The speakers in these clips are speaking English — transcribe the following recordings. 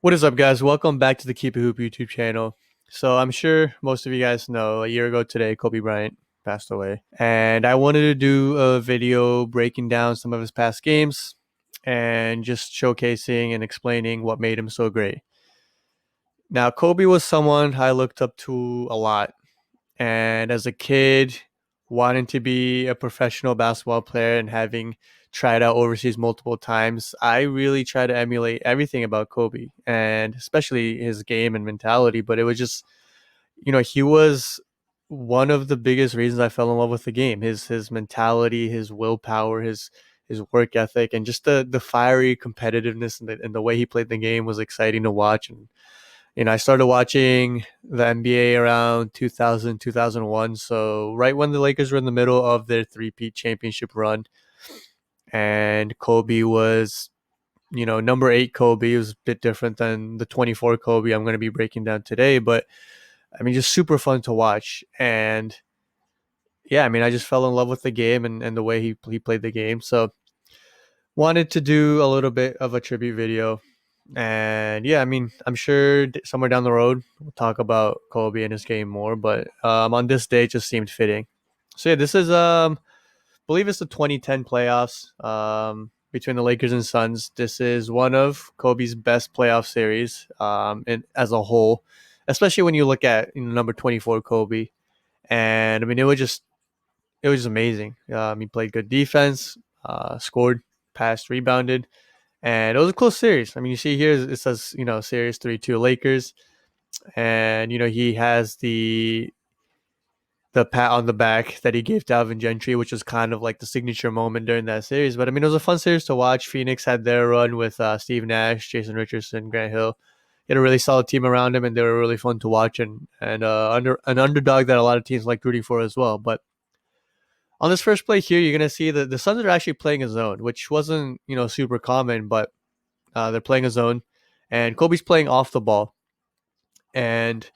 What is up, guys? Welcome back to the Keep It Hoop YouTube channel. So I'm sure most of you guys know a year ago today, Kobe Bryant passed away. And I wanted to do a video breaking down some of his past games and just showcasing and explaining what made him so great. Now, Kobe was someone I looked up to a lot. And as a kid, wanting to be a professional basketball player and having tried out overseas multiple times, I really try to emulate everything about Kobe and especially his game and mentality. But it was just, he was one of the biggest reasons I fell in love with the game. His mentality, his willpower, his work ethic, and just the fiery competitiveness and the way he played the game was exciting to watch. And I started watching the NBA around 2000, 2001. So right when the Lakers were in the middle of their three-peat championship run, and Kobe was, number 8 Kobe. It was a bit different than the 24 Kobe I'm going to be breaking down today, but I mean, just super fun to watch. And yeah, I mean, I just fell in love with the game and the way he played the game. So wanted to do a little bit of a tribute video. And yeah, I mean, I'm sure somewhere down the road we'll talk about Kobe and his game more, but on this day it just seemed fitting. So yeah, this is I believe it's the 2010 playoffs between the Lakers and Suns. This is one of Kobe's best playoff series as a whole, especially when you look at number 24 Kobe. And I mean, it was just amazing. He played good defense, scored, passed, rebounded, and it was a close series. I mean, you see here it says series 3-2 Lakers, and he has the pat on the back that he gave to Alvin Gentry, which was kind of like the signature moment during that series. But I mean, it was a fun series to watch. Phoenix had their run with Steve Nash, Jason Richardson, Grant Hill. He had a really solid team around him, and they were really fun to watch and under an underdog that a lot of teams like rooting for as well. But on this first play here, you're gonna see that the Suns are actually playing a zone, which wasn't super common, but they're playing a zone, and Kobe's playing off the ball. And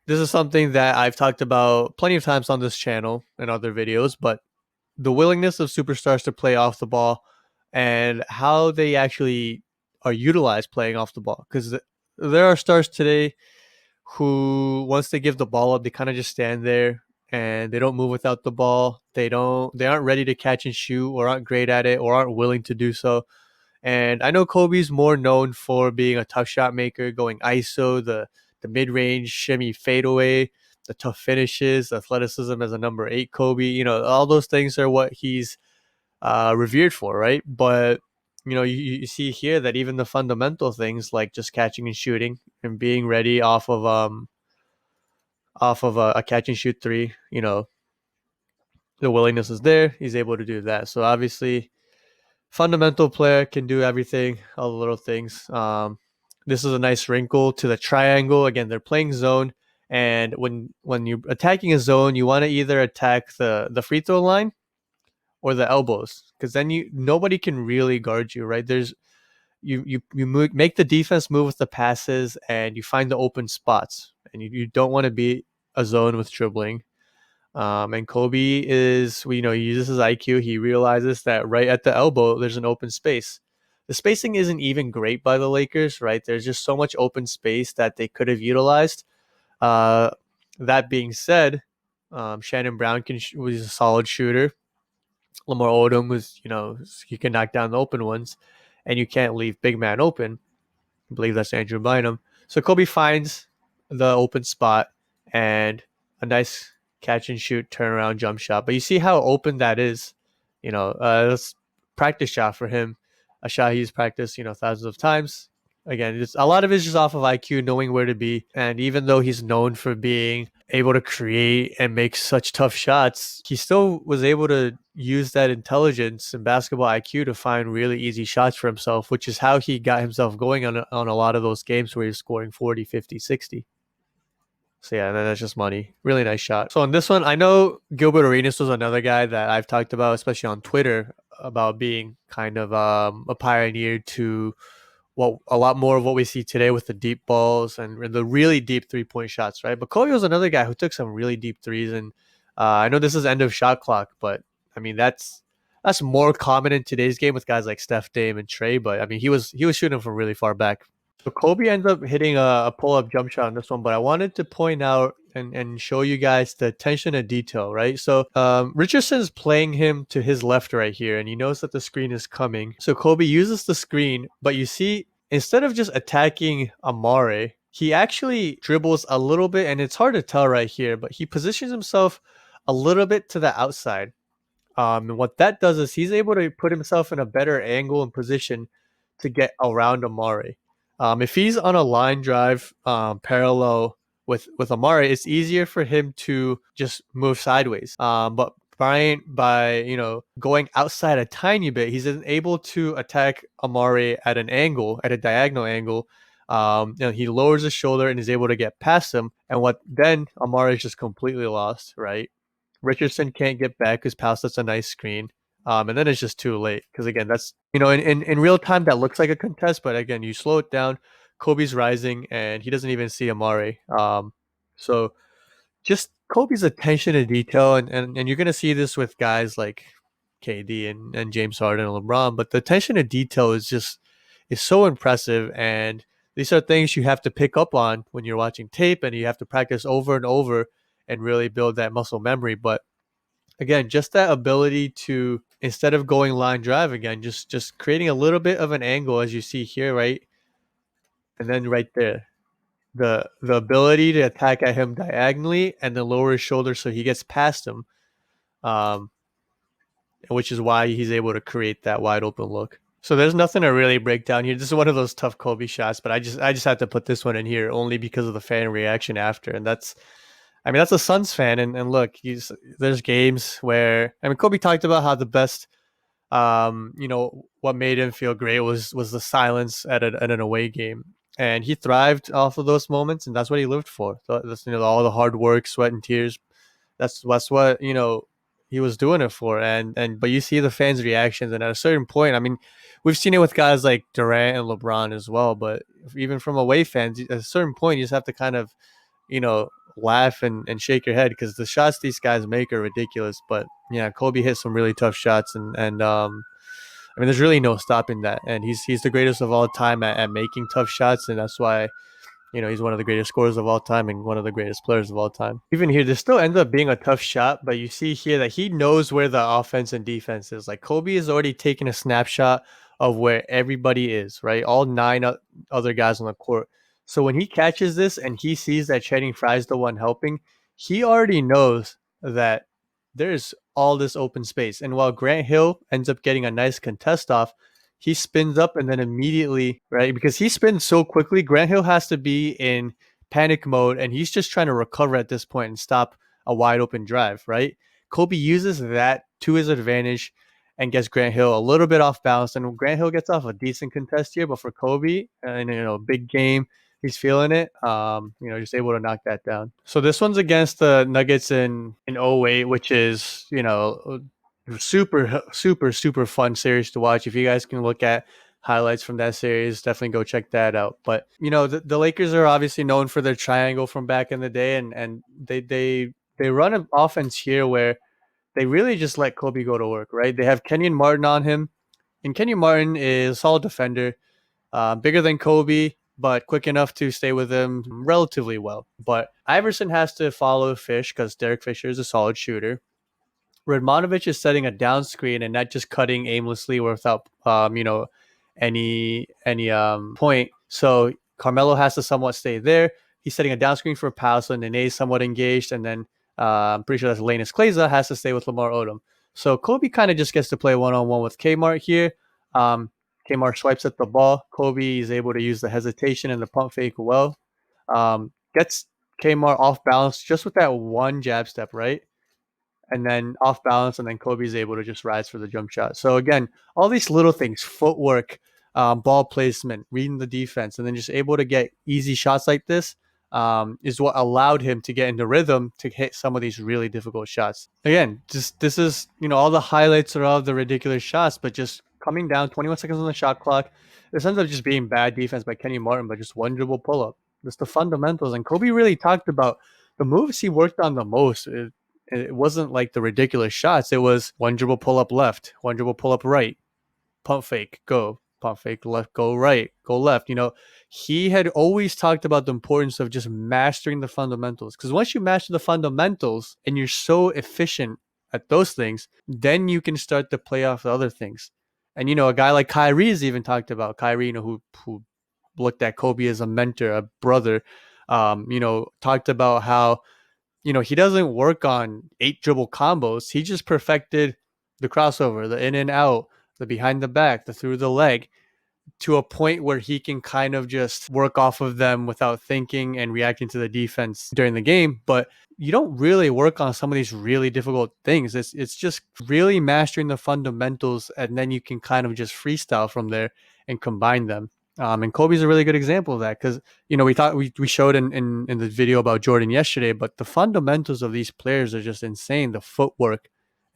this is something that I've talked about plenty of times on this channel and other videos, but the willingness of superstars to play off the ball and how they actually are utilized playing off the ball. Because there are stars today who, once they give the ball up, they kind of just stand there and they don't move without the ball. They aren't ready to catch and shoot, or aren't great at it, or aren't willing to do so. And I know Kobe's more known for being a tough shot maker, going ISO, the mid range shimmy fadeaway, the tough finishes, athleticism as a number 8 Kobe. All those things are what he's revered for, right? But you see here that even the fundamental things like just catching and shooting and being ready off of a catch and shoot three, the willingness is there. He's able to do that. So obviously, fundamental player, can do everything, all the little things. This is a nice wrinkle to the triangle. Again, they're playing zone, and when you're attacking a zone, you want to either attack the free throw line or the elbows, because then nobody can really guard you, right? There's make the defense move with the passes, and you find the open spots, and you don't want to be a zone with dribbling. And Kobe he uses his IQ. He realizes that right at the elbow, there's an open space. The spacing isn't even great by the Lakers, right? There's just so much open space that they could have utilized. Uh, that being said, Shannon Brown was a solid shooter. Lamar Odom he can knock down the open ones, and you can't leave big man open. I believe that's Andrew Bynum. So Kobe finds the open spot and a nice catch and shoot turnaround jump shot. But you see how open that is. That's practice shot for him, a shot he's practiced thousands of times. Again, it's a lot of it is just off of IQ, knowing where to be. And even though he's known for being able to create and make such tough shots, he still was able to use that intelligence and basketball IQ to find really easy shots for himself, which is how he got himself going on a lot of those games where he's scoring 40, 50, 60. So yeah, that's just money. Really nice shot. So on this one, I know Gilbert Arenas was another guy that I've talked about, especially on Twitter, about being kind of a pioneer to what a lot more of what we see today with the deep balls and the really deep 3-point shots, right? But Kobe was another guy who took some really deep threes, and I know this is end of shot clock, but I mean that's more common in today's game with guys like Steph, Dame, and Trey. But I mean he was shooting from really far back. So Kobe ends up hitting a pull-up jump shot on this one, but I wanted to point out and show you guys the attention to detail, right? So Richardson's playing him to his left right here, and he knows that the screen is coming. So Kobe uses the screen, but you see, instead of just attacking Amare, he actually dribbles a little bit, and it's hard to tell right here, but he positions himself a little bit to the outside. And what that does is he's able to put himself in a better angle and position to get around Amari. If he's on a line drive parallel with Amari, it's easier for him to just move sideways. But Bryant, by going outside a tiny bit, he's able to attack Amari at an angle, at a diagonal angle. He lowers his shoulder and is able to get past him. And what then Amari is just completely lost, right? Richardson can't get back because Pal sets a nice screen. And then it's just too late because again, that's in real time that looks like a contest, but again, you slow it down. Kobe's rising and he doesn't even see Amari. So just Kobe's attention to detail, and you're gonna see this with guys like KD and James Harden and LeBron, but the attention to detail is so impressive, and these are things you have to pick up on when you're watching tape, and you have to practice over and over and really build that muscle memory. But again, just that ability to, instead of going line drive again, just creating a little bit of an angle as you see here, right? And then right there, the ability to attack at him diagonally and then lower his shoulder so he gets past him, um, which is why he's able to create that wide open look. So there's nothing to really break down here. This is one of those tough Kobe shots, but I just had to put this one in here only because of the fan reaction after, and that's a Suns fan, and look, there's games where Kobe talked about how the best, what made him feel great was the silence at an away game, and he thrived off of those moments, and that's what he lived for. So that's all the hard work, sweat, and tears. That's what he was doing it for, and but you see the fans' reactions, and at a certain point, we've seen it with guys like Durant and LeBron as well, but even from away fans, at a certain point, you just have to kind of laugh and shake your head because the shots these guys make are ridiculous. But yeah, Kobe hit some really tough shots, and there's really no stopping that. And he's the greatest of all time at making tough shots, and that's why he's one of the greatest scorers of all time and one of the greatest players of all time. Even here, this still ends up being a tough shot, but you see here that he knows where the offense and defense is. Like Kobe is already taking a snapshot of where everybody is, right? All nine other guys on the court. So when he catches this and he sees that Channing Frye's the one helping, he already knows that there's all this open space. And while Grant Hill ends up getting a nice contest off, he spins up and then immediately, right? Because he spins so quickly, Grant Hill has to be in panic mode and he's just trying to recover at this point and stop a wide open drive, right? Kobe uses that to his advantage and gets Grant Hill a little bit off balance. And Grant Hill gets off a decent contest here, but for Kobe, and big game, he's feeling it. Just able to knock that down. So this one's against the Nuggets in 08, which is, super, super, super fun series to watch. If you guys can look at highlights from that series, definitely go check that out. But the Lakers are obviously known for their triangle from back in the day, and they run an offense here where they really just let Kobe go to work, right? They have Kenyon Martin on him, and Kenyon Martin is a solid defender, bigger than Kobe, but quick enough to stay with him relatively well. But Iverson has to follow Fish because Derek Fisher is a solid shooter. Radmanovic is setting a down screen and not just cutting aimlessly or without any point. So Carmelo has to somewhat stay there. He's setting a down screen for Powell, so Nene is somewhat engaged, and then I'm pretty sure that's Lanus Kleza has to stay with Lamar Odom. So Kobe kind of just gets to play one-on-one with Kmart here. Kmart swipes at the ball. Kobe is able to use the hesitation and the pump fake well. Gets Kmart off balance just with that one jab step, right? And then off balance, and then Kobe's able to just rise for the jump shot. So again, all these little things, footwork, ball placement, reading the defense, and then just able to get easy shots like this is what allowed him to get into rhythm to hit some of these really difficult shots. Again, just this is, all the highlights are of the ridiculous shots, but just coming down 21 seconds on the shot clock, this ends up just being bad defense by Kenny Martin, but just one dribble pull up. Just the fundamentals. And Kobe really talked about the moves he worked on the most. It wasn't like the ridiculous shots. It was one dribble pull up left, one dribble pull up right, pump fake, go, pump fake left, go right, go left. he had always talked about the importance of just mastering the fundamentals. Because once you master the fundamentals and you're so efficient at those things, then you can start to play off the other things. And a guy like Kyrie has even talked about Kyrie, who looked at Kobe as a mentor, a brother. Talked about how he doesn't work on 8 dribble combos. He just perfected the crossover, the in and out, the behind the back, the through the leg, to a point where he can kind of just work off of them without thinking and reacting to the defense during the game. But you don't really work on some of these really difficult things. It's just really mastering the fundamentals, and then you can kind of just freestyle from there and combine them. And Kobe's a really good example of that, because we showed in the video about Jordan yesterday, but the fundamentals of these players are just insane. The footwork,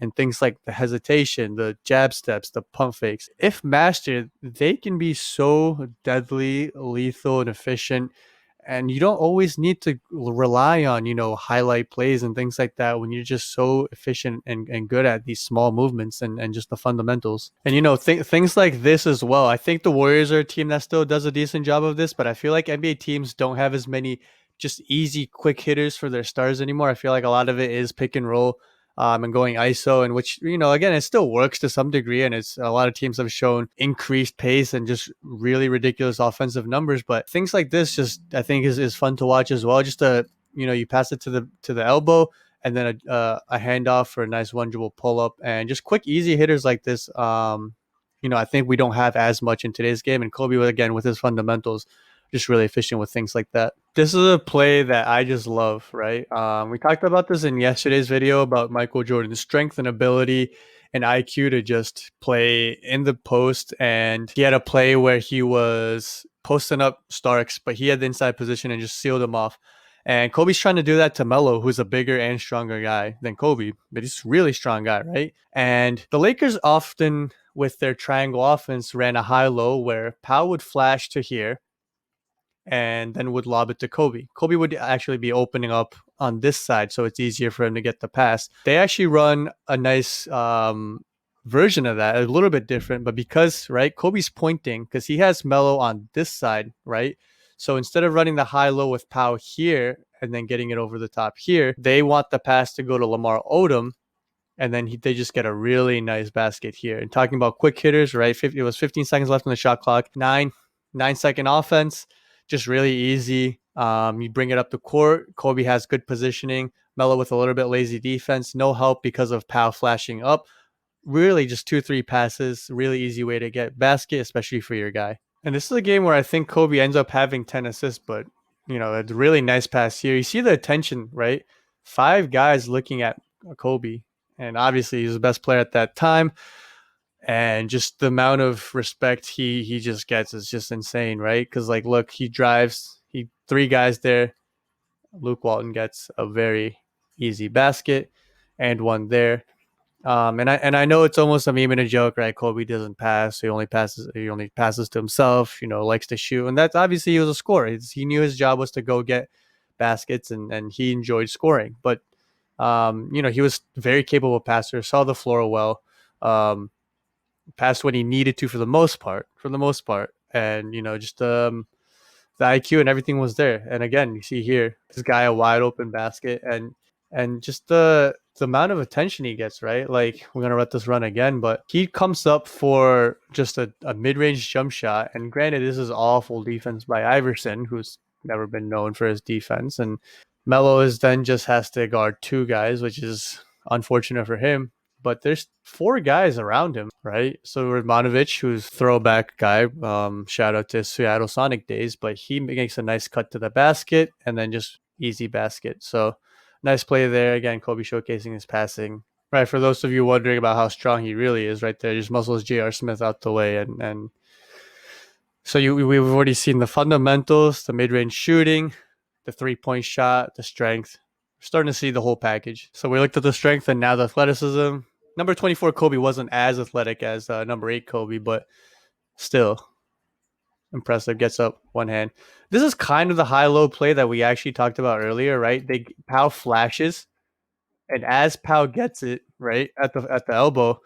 and things like the hesitation, the jab steps, the pump fakes. If mastered, they can be so deadly, lethal, and efficient. And you don't always need to rely on, highlight plays and things like that when you're just so efficient and good at these small movements and just the fundamentals. And, things like this as well. I think the Warriors are a team that still does a decent job of this, but I feel like NBA teams don't have as many just easy, quick hitters for their stars anymore. I feel like a lot of it is pick and roll, and going ISO, and which, again, it still works to some degree. And it's a lot of teams have shown increased pace and just really ridiculous offensive numbers. But things like this just, I think, is fun to watch as well. Just you pass it to the elbow, and then a handoff for a nice one dribble pull up, and just quick, easy hitters like this. I think we don't have as much in today's game. And Kobe, again, with his fundamentals, just really efficient with things like that. This is a play that I just love, right? We talked about this in yesterday's video about Michael Jordan's strength and ability and IQ to just play in the post. And he had a play where he was posting up Starks, but he had the inside position and just sealed him off. And Kobe's trying to do that to Melo, who's a bigger and stronger guy than Kobe, but he's a really strong guy, right? And the Lakers often, with their triangle offense, ran a high-low where Powell would flash to here and then would lob it to Kobe. Kobe would actually be opening up on this side, so it's easier for him to get the pass. They actually run a nice version of that, a little bit different, but because, right, Kobe's pointing, because he has Melo on this side, right? So instead of running the high-low with Powell here and then getting it over the top here, they want the pass to go to Lamar Odom, and then they just get a really nice basket here. And talking about quick hitters, right? It was 15 seconds left on the shot clock. 9-second offense, just really easy. You bring it up the court. Kobe has good positioning. Melo with a little bit lazy defense. No help because of Powell flashing up. Really just 2-3 passes. Really easy way to get basket, especially for your guy. And this is a game where I think Kobe ends up having 10 assists, but, a really nice pass here. You see the attention, right? 5 guys looking at Kobe. And obviously he's the best player at that time. And just the amount of respect he just gets is just insane, right? Because, look, he drives, 3 guys there. Luke Walton gets a very easy basket and one there. And I know it's almost a meme and a joke, right? Kobe doesn't pass. He only passes to himself, likes to shoot. And that's obviously, he was a scorer. He knew his job was to go get baskets, and he enjoyed scoring. But, he was very capable passer, saw the floor well. Passed when he needed to for the most part, and just the IQ and everything was there. And again, you see here this guy, a wide open basket, and just the amount of attention he gets, right? Like, we're gonna let this run again, but he comes up for just a mid-range jump shot. And granted, this is awful defense by Iverson, who's never been known for his defense, and Melo then just has to guard 2 guys, which is unfortunate for him. But there's 4 guys around him, right? So Radmanovic, who's throwback guy, shout out to Seattle Sonic days, but he makes a nice cut to the basket and then just easy basket. So nice play there. Again, Kobe showcasing his passing. Right, for those of you wondering about how strong he really is, right there, just muscles J.R. Smith out the way. And so we've already seen the fundamentals, the mid-range shooting, the 3-point shot, the strength. We're starting to see the whole package. So we looked at the strength and now the athleticism. Number 24 Kobe wasn't as athletic as number 8 Kobe, but still impressive. Gets up one hand. This is kind of the high-low play that we actually talked about earlier, right? Powell flashes, and as Powell gets it, right, at the elbow,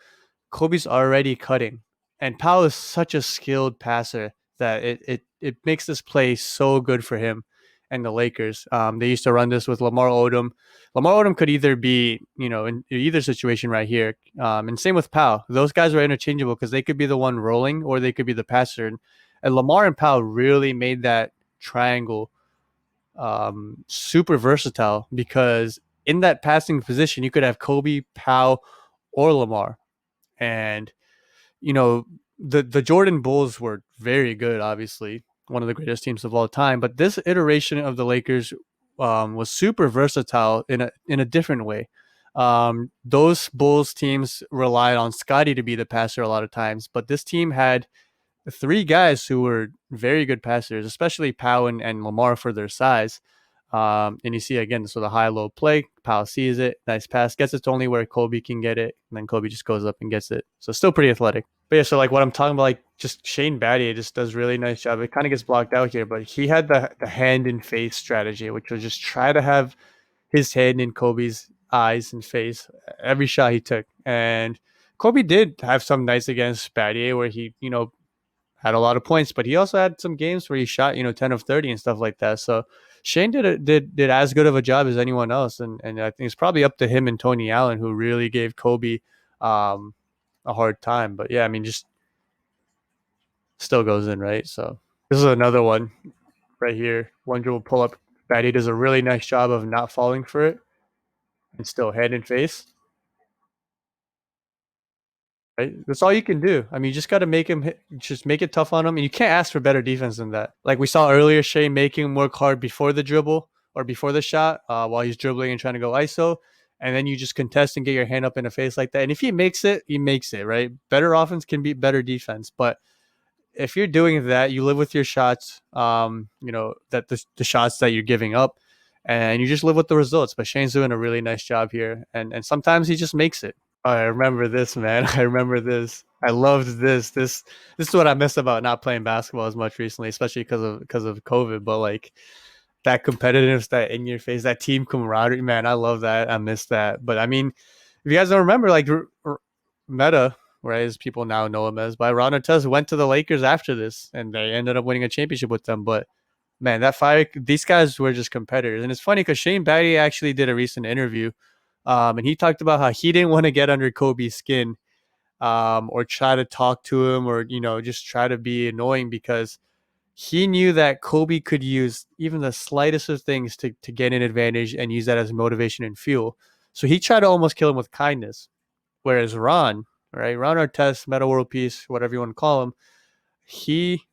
Kobe's already cutting. And Powell is such a skilled passer that it makes this play so good for him and the Lakers. They used to run this with Lamar Odom. Lamar Odom could either be, in either situation right here. And same with Powell. Those guys were interchangeable because they could be the one rolling or they could be the passer. And Lamar and Powell really made that triangle super versatile because in that passing position, you could have Kobe, Powell, or Lamar. And the Jordan Bulls were very good, obviously one of the greatest teams of all time. But this iteration of the Lakers was super versatile in a different way. Those Bulls teams relied on Scotty to be the passer a lot of times, but this team had three guys who were very good passers, especially Powell and Lamar for their size. And you see again, so the high-low play, Powell sees it, nice pass, gets it to only where Kobe can get it, and then Kobe just goes up and gets it. So still pretty athletic. But yeah, so like what I'm talking about, like just Shane Battier just does really nice job. It kind of gets blocked out here, but he had the hand and face strategy, which was just try to have his head in Kobe's eyes and face every shot he took. And Kobe did have some nights against Battier where he, had a lot of points, but he also had some games where he shot, 10 of 30 and stuff like that. So Shane did as good of a job as anyone else. And I think it's probably up to him and Tony Allen, who really gave Kobe um, a hard time. But yeah, I mean, just still goes in, right? So this is another one right here. One dribble pull up. Batty does a really nice job of not falling for it and still head and face. Right? That's all you can do. I mean, you just got to make him just make it tough on him, and you can't ask for better defense than that. Like we saw earlier, Shea making him work hard before the dribble or before the shot, while he's dribbling and trying to go ISO, and then you just contest and get your hand up in a face like that. And if he makes it, he makes it. Right? Better offense can beat better defense, but if you're doing that, you live with your shots. That the shots that you're giving up, and you just live with the results. But Shane's doing a really nice job here, and sometimes he just makes it. I remember this, man. I remember this. I loved this. This is what I miss about not playing basketball as much recently, especially because of COVID. But like that competitiveness, that in your face, that team camaraderie, man. I love that. I miss that. But I mean, if you guys don't remember, like Meta, right, as people now know him as, by Ron Artest went to the Lakers after this, and they ended up winning a championship with them. But man, that fire, these guys were just competitors, and it's funny because Shane Battier actually did a recent interview. And he talked about how he didn't want to get under Kobe's skin, or try to talk to him, or just try to be annoying, because he knew that Kobe could use even the slightest of things to get an advantage and use that as motivation and fuel. So he tried to almost kill him with kindness. Whereas Ron, right, Ron Artest, Meta World Peace, whatever you want to call him, he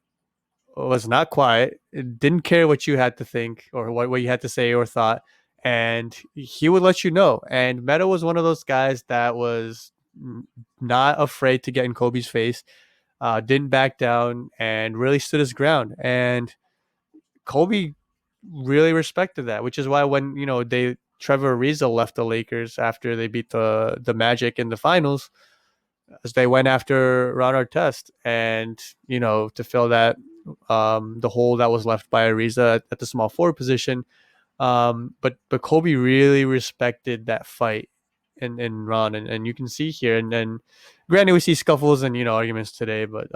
was not quiet, didn't care what you had to think or what you had to say or thought, and he would let you know. And Meta was one of those guys that was not afraid to get in Kobe's face, didn't back down, and really stood his ground. And Kobe really respected that, which is why when Trevor Ariza left the Lakers after they beat the Magic in the finals, as they went after Ron Artest, and to fill that the hole that was left by Ariza at the small forward position. But Kobe really respected that fight in Ron, and you can see here. And then, granted, we see scuffles and arguments today, but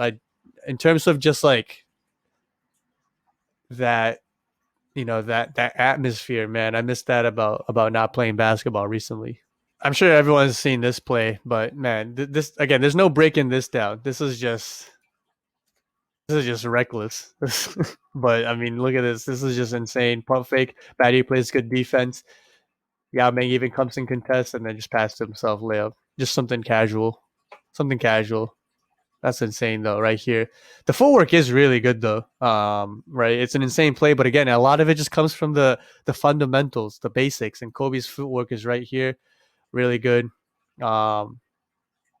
in terms of just like that, that atmosphere, man, I miss that about not playing basketball recently. I'm sure everyone's seen this play, but man, this again, there's no breaking this down. This is just reckless. But I mean, look at this. This is just insane. Pump fake. Batty plays good defense. Yao Ming even comes in contest and then just passed to himself layup. Just something casual. Something casual. That's insane though, right here. The footwork is really good though. Right. It's an insane play, but again, a lot of it just comes from the fundamentals, the basics, and Kobe's footwork is right here. Really good. Um,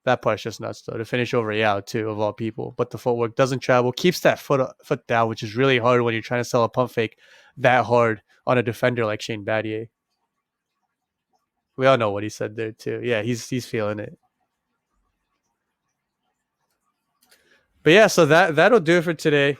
that part's just nuts though. To finish over Yao too, of all people. But the footwork doesn't travel, keeps that foot down, which is really hard when you're trying to sell a pump fake that hard on a defender like Shane Battier. We all know what he said there too. Yeah, he's feeling it. But yeah, so that'll do it for today.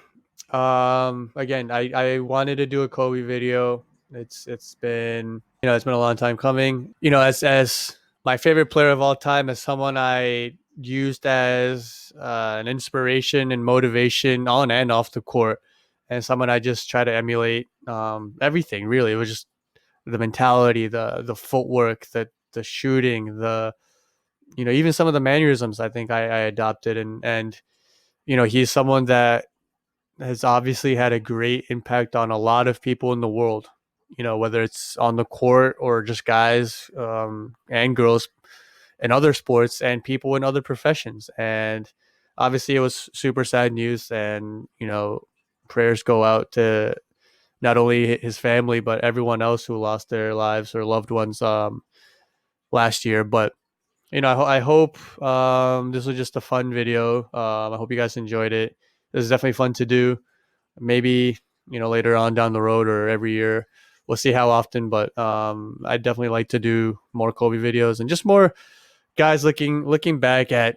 Again, I wanted to do a Kobe video. It's been it's been a long time coming. As my favorite player of all time, as someone I used as an inspiration and motivation on and off the court, and someone I just try to emulate. Everything really. It was just the mentality, the footwork, the shooting, the even some of the mannerisms. I think I adopted, and he's someone that has obviously had a great impact on a lot of people in the world. Whether it's on the court or just guys and girls in other sports and people in other professions. And obviously, it was super sad news. And prayers go out to not only his family but everyone else who lost their lives or loved ones last year. But I hope this was just a fun video. I hope you guys enjoyed it. This is definitely fun to do. Maybe later on down the road or every year, we'll see how often. But I definitely like to do more Kobe videos and just more guys looking back at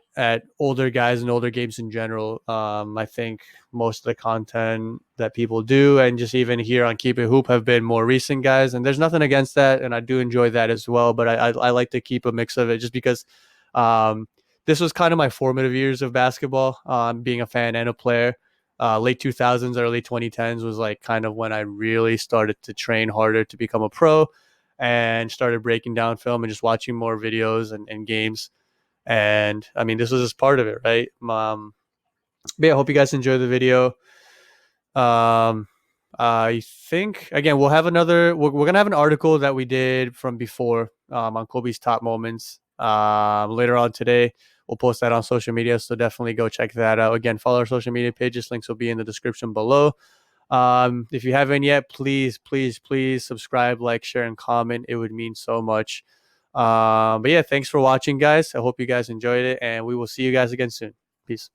older guys and older games in general. I think most of the content that people do, and just even here on Keep It Hoop, have been more recent guys, and there's nothing against that, and I do enjoy that as well. But I like to keep a mix of it, just because um, this was kind of my formative years of basketball, being a fan and a player. Late 2000s, early 2010s was like kind of when I really started to train harder to become a pro, and started breaking down film and just watching more videos and games. And I mean, this was just part of it, right? But yeah, I hope you guys enjoy the video. Um, I think again we'll have another. We're gonna have an article that we did from before on Kobe's top moments. Later on today, we'll post that on social media, so definitely go check that out. Again, follow our social media pages. Links will be in the description below. If you haven't yet, please subscribe, like, share, and comment. It would mean so much. But yeah, thanks for watching, guys. I hope you guys enjoyed it, and we will see you guys again soon. Peace.